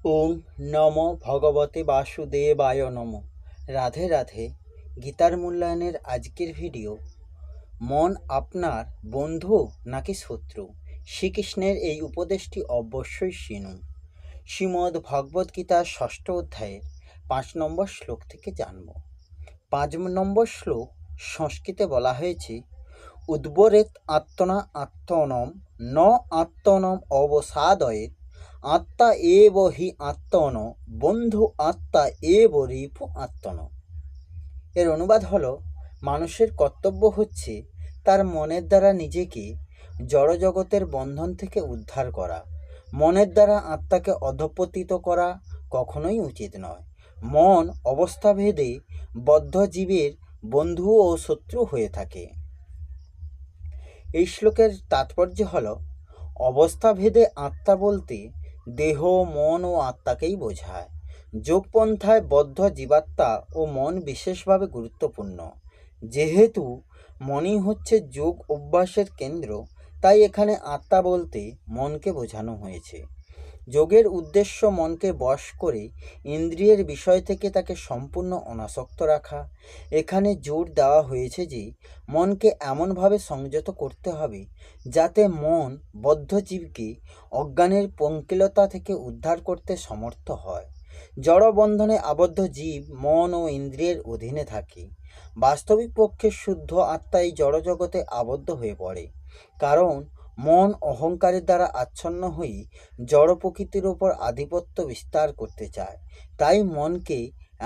ওং নম ভগবতে বাসুদেবায় নম। রাধে রাধে। গীতার মূল্যায়নের আজকের ভিডিও, মন আপনার বন্ধু নাকি শত্রু? শ্রীকৃষ্ণের এই উপদেশটি অবশ্যই শুনুন। শ্রীমদ্ ভগবদ্ গীতার ৬ষ্ঠ অধ্যায়ের ৫ নম্বর শ্লোক থেকে জানব। ৫ নম্বর শ্লোক সংস্কৃতে বলা হয়েছে, উদ্বরেত আত্মনা আত্মনম ন আত্মনম অবসাদয়েত আত্মা এব হি আত্মন বন্ধু আত্মা এব রিপু আত্মন। এর অনুবাদ হলো, মানুষের কর্তব্য হচ্ছে তার মনের দ্বারা নিজেকে জড়জগতের বন্ধন থেকে উদ্ধার করা। মনের দ্বারা আত্মাকে অধঃপতিত করা কখনোই উচিত নয়। মন অবস্থাভেদে বদ্ধ জীবের বন্ধু ও শত্রু হয়ে থাকে। এই শ্লোকের তাৎপর্য হল, অবস্থাভেদে আত্মা বলতে দেহ, মন ও আত্মাকেই বোঝায়। যোগপন্থায় বদ্ধ জীবাত্মা ও মন বিশেষভাবে গুরুত্বপূর্ণ। যেহেতু মনই হচ্ছে যোগ অভ্যাসের কেন্দ্র, তাই এখানে আত্মা বলতে মনকে বোঝানো হয়েছে। যোগের উদ্দেশ্য মনকে বশ করে ইন্দ্রিয়ের বিষয় থেকে তাকে সম্পূর্ণ অনাসক্ত রাখা। এখানে জোর দেওয়া হয়েছে যে মনকে এমনভাবে সংযত করতে হবে যাতে মন বদ্ধজীবকে অজ্ঞানের পঙ্কিলতা থেকে উদ্ধার করতে সমর্থ হয়। জড়বন্ধনে আবদ্ধ জীব মন ও ইন্দ্রিয়ের অধীনে থাকে। বাস্তবিক পক্ষে শুদ্ধ আত্মা এই জড়জগতে আবদ্ধ হয়ে পড়ে, কারণ মন অহংকারের দ্বারা আচ্ছন্ন হয়ে জড় প্রকৃতির ওপর আধিপত্য বিস্তার করতে চায়। তাই মনকে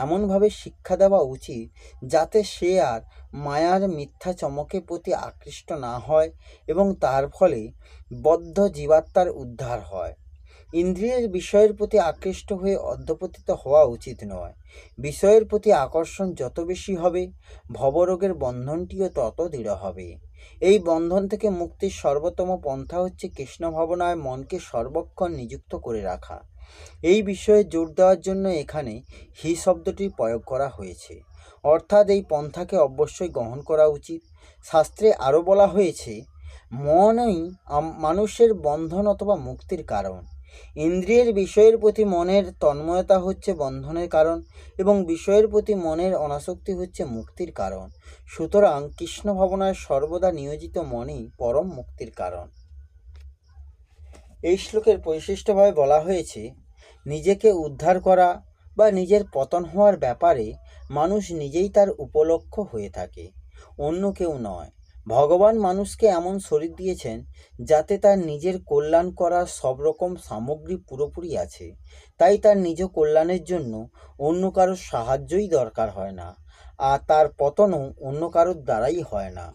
এমনভাবে শিক্ষা দেওয়া উচিত যাতে সে আর মায়ার মিথ্যা চমকের প্রতি আকৃষ্ট না হয় এবং তার ফলে বদ্ধ জীবাত্মার উদ্ধার হয়। ইন্দ্রিয়ের বিষয়ের প্রতি আকৃষ্ট হয়ে অধঃপতিত হওয়া উচিত নয়। বিষয়ের প্রতি আকর্ষণ যত বেশি হবে, ভবরোগের বন্ধনটিও তত দৃঢ় হবে। এই বন্ধন থেকে মুক্তির সর্বোত্তম পন্থা হচ্ছে কৃষ্ণ ভাবনায় মনকে সর্বক্ষণ নিযুক্ত করে রাখা। এই বিষয়ে জোর দেওয়ার জন্য এখানে হি শব্দটি প্রয়োগ করা হয়েছে, অর্থাৎ এই পন্থাকে অবশ্যই গ্রহণ করা উচিত। শাস্ত্রে আরও বলা হয়েছে, মনই মানুষের বন্ধন অথবা মুক্তির কারণ। ইন্দ্রিয়ের বিষয়ের প্রতি মনের তন্ময়তা হচ্ছে বন্ধনের কারণ এবং বিষয়ের প্রতি মনের অনাসক্তি হচ্ছে মুক্তির কারণ। সুতরাং কৃষ্ণ ভাবনায় সর্বদা নিয়োজিত মনই পরম মুক্তির কারণ। এই শ্লোকের পরিশিষ্টভাবে বলা হয়েছে, নিজেকে উদ্ধার করা বা নিজের পতন হওয়ার ব্যাপারে মানুষ নিজেই তার উপলক্ষ হয়ে থাকে, অন্য কেউ নয়। ভগবান মানুষকে এমন শরীর দিয়েছেন যাতে তার নিজের কল্যাণ করার সব রকম সামগ্রী পুরোপুরি আছে। তাই তার নিজ কল্যাণের জন্য অন্য কারোর সাহায্যই দরকার হয় না, আর তার পতনও অন্য কারোর দ্বারাই হয় না।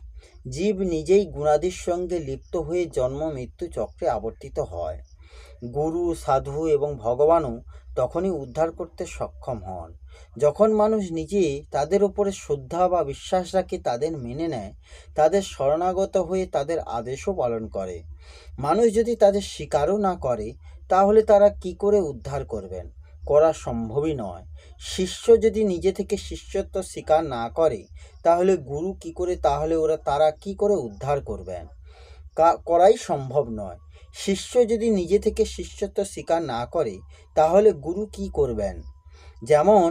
জীব নিজেই গুণাদির সঙ্গে লিপ্ত হয়ে জন্ম মৃত্যু চক্রে আবর্তিত হয়। গুরু, সাধু এবং ভগবানও তখনই উদ্ধার করতে সক্ষম হন যখন মানুষ নিজে তাদের উপরে শ্রদ্ধা বা বিশ্বাস রাখে, তাদের মেনে নেয়, তাদের শরণাগত হয়ে তাদের আদেশও পালন করে। মানুষ যদি তাদের স্বীকারও না করে, তাহলে তারা কি করে উদ্ধার করবেন? করা সম্ভবই নয়। শিষ্য যদি নিজে থেকে শিষ্যত্ব স্বীকার না করে, তাহলে গুরু কি করে, তারা কি করে উদ্ধার করবেন? করাই সম্ভব নয়। শিষ্য যদি নিজে থেকে শিষ্যত্ব স্বীকার না করে, তাহলে গুরু কি করবেন? যেমন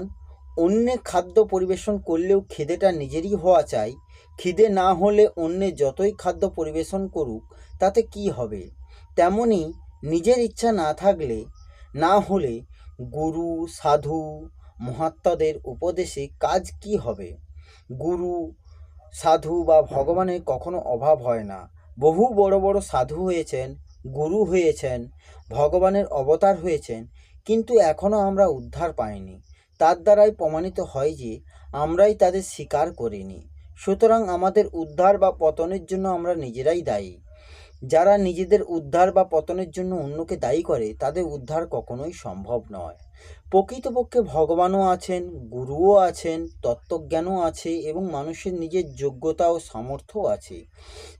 অন্যে খাদ্য পরিবেশন করলেও খিদেটা নিজেরই হওয়া চাই। খিদে না হলে অন্যে যতই খাদ্য পরিবেশন করুক তাতে কি হবে? তেমনি নিজের ইচ্ছা না হলে গুরু, সাধু, মহাত্মাদের উপদেশে কাজ কি হবে? গুরু, সাধু বা ভগবানের কখনো অভাব হয় না। বহু বড় বড় সাধু হয়েছেন, গুরু হয়েছেন, ভগবানের অবতার হয়েছেন, কিন্তু এখনও আমরা উদ্ধার পাইনি। তার দ্বারাই প্রমাণিত হয় যে আমরাই তাদের স্বীকার করিনি। সুতরাং আমাদের উদ্ধার বা পতনের জন্য আমরা নিজেরাই দায়ী। যারা নিজেদের উদ্ধার বা পতনের জন্য অন্যকে দায়ী করে, তাদের উদ্ধার কখনোই সম্ভব নয়। প্রকৃতপক্ষে ভগবানও আছেন, গুরুও আছেন, তত্ত্বজ্ঞানও আছে এবং মানুষের নিজের যোগ্যতা ও সামর্থ্যও আছে।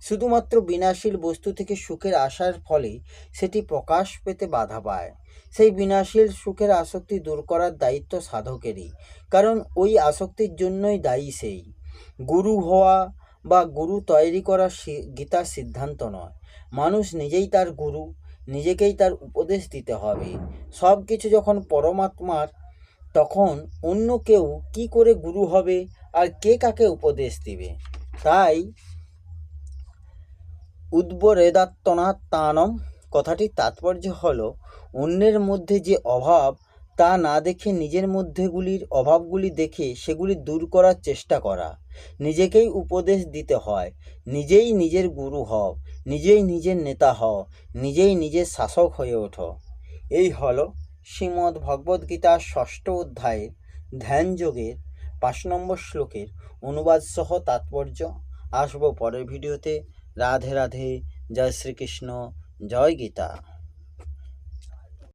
শুধুমাত্র বিনাশীল বস্তু থেকে সুখের আশার ফলে সেটি প্রকাশ পেতে বাধা পায়। সেই বিনাশীল সুখের আসক্তি দূর করার দায়িত্ব সাধকেরই, কারণ ওই আসক্তির জন্যই দায়ী সেই। গুরু হওয়া বা গুরু তৈরি করা গীতার সিদ্ধান্ত নয়। মানুষ নিজেই তার গুরু, নিজেকেই তার উপদেশ দিতে হবে। সব কিছু যখন পরমাত্মার, তখন অন্য কেউ কি করে গুরু হবে আর কে কাকে উপদেশ দিবে? তাই উদ্বরেদাত্তনাত্মানম কথাটির তাৎপর্য হলো অন্যের মধ্যে যে অভাব তা না দেখে নিজের মধ্যেগুলির অভাবগুলি দেখে সেগুলি দূর করার চেষ্টা করা। নিজেকেই উপদেশ দিতে হয়, নিজেই নিজের গুরু হও, নিজেই নিজের নেতা হও, নিজেই নিজের শাসক হয়ে ওঠো। এই হলো শ্রীমদ্ ভগবদ্গীতার 6ষ্ঠ অধ্যায়ের ধ্যানযোগের 5 নম্বর শ্লোকের অনুবাদ সহ তাৎপর্য। আসবো পরের ভিডিওতে। রাধে রাধে, জয় শ্রীকৃষ্ণ, জয় গীতা।